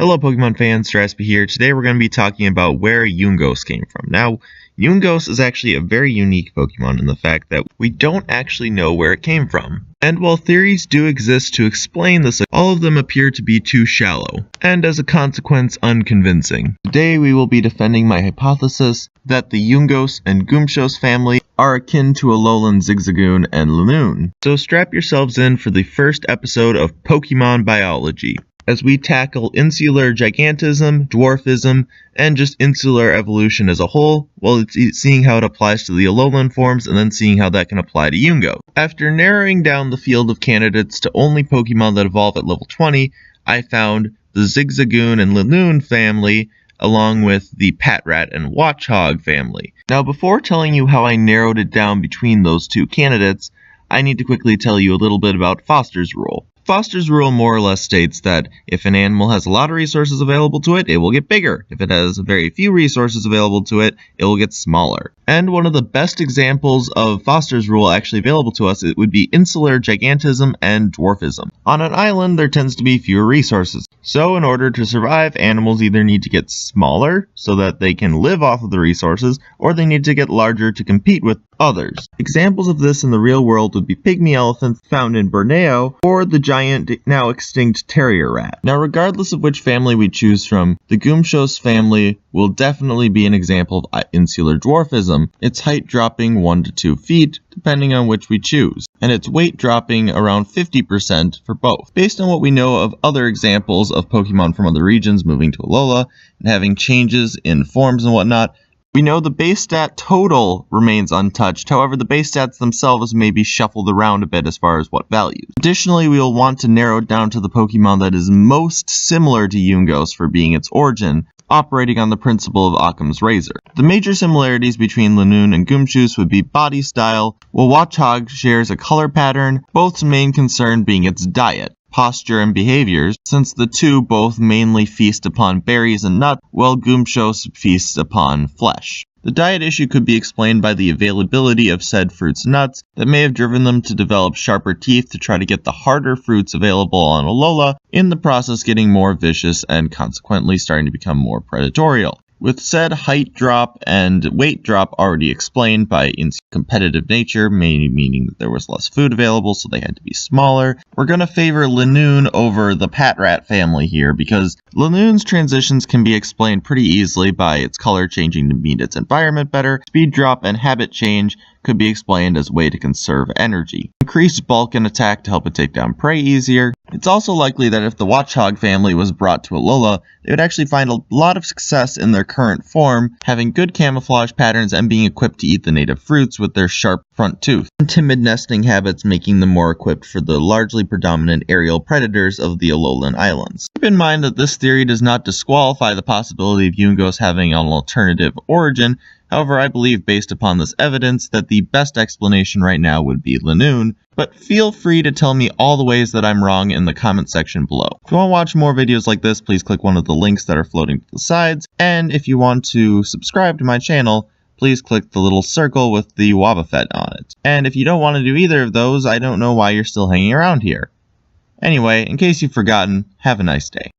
Hello Pokemon fans, Straspy here. Today we're going to be talking about where Yungoos came from. Now, Yungoos is actually a very unique Pokemon in the fact that we don't actually know where it came from. And while theories do exist to explain this, all of them appear to be too shallow, and as a consequence, unconvincing. Today we will be defending my hypothesis that the Yungoos and Goomshos family are akin to Alolan, Zigzagoon, and Linoone. So strap yourselves in for the first episode of Pokemon Biology, as we tackle Insular Gigantism, Dwarfism, and just insular evolution as a whole, while seeing how it applies to the Alolan forms and then seeing how that can apply to Yungo. After narrowing down the field of candidates to only Pokemon that evolve at level 20, I found the Zigzagoon and Linoone family, along with the Patrat and Watchog family. Now, before telling you how I narrowed it down between those two candidates, I need to quickly tell you a little bit about Foster's rule. Foster's rule more or less states that if an animal has a lot of resources available to it, it will get bigger. If it has very few resources available to it, it will get smaller. And one of the best examples of Foster's rule actually available to us, it would be Insular Gigantism and Dwarfism. On an island, there tends to be fewer resources. So in order to survive, animals either need to get smaller so that they can live off of the resources, or they need to get larger to compete with others. Examples of this in the real world would be pygmy elephants found in Borneo, or the giant, now extinct terrier rat. Now, regardless of which family we choose from, the Goomshos family will definitely be an example of Insular Dwarfism, its height dropping 1 to 2 feet, depending on which we choose, and its weight dropping around 50% for both. Based on what we know of other examples of Pokemon from other regions moving to Alola, and having changes in forms and whatnot, we know the base stat total remains untouched, however the base stats themselves may be shuffled around a bit as far as what values. Additionally, we will want to narrow it down to the Pokemon that is most similar to Yungoos for being its origin, operating on the principle of Occam's razor. The major similarities between Linoone and Goomshos would be body style, while Watchog shares a color pattern, both's main concern being its diet, posture, and behaviors, since the two both mainly feast upon berries and nuts, while Goomshos feasts upon flesh. The diet issue could be explained by the availability of said fruits and nuts that may have driven them to develop sharper teeth to try to get the harder fruits available on Alola, in the process getting more vicious and consequently starting to become more predatory. With said height drop and weight drop already explained by its competitive nature, meaning that there was less food available so they had to be smaller, we're going to favor Linoone over the Patrat family here because Linoone's transitions can be explained pretty easily by its color changing to meet its environment better. Speed drop and habit change could be explained as a way to conserve energy. Increased bulk and attack to help it take down prey easier. It's also likely that if the Watchog family was brought to Alola, they would actually find a lot of success in their current form, having good camouflage patterns and being equipped to eat the native fruits with their sharp front tooth, and timid nesting habits making them more equipped for the largely predominant aerial predators of the Alolan Islands. Keep in mind that this theory does not disqualify the possibility of Yungoos having an alternative origin. However, I believe based upon this evidence that the best explanation right now would be Linoone, but feel free to tell me all the ways that I'm wrong in the comment section below. If you want to watch more videos like this, please click one of the links that are floating to the sides, and if you want to subscribe to my channel, please click the little circle with the Wobbuffet on it. And if you don't want to do either of those, I don't know why you're still hanging around here. Anyway, in case you've forgotten, have a nice day.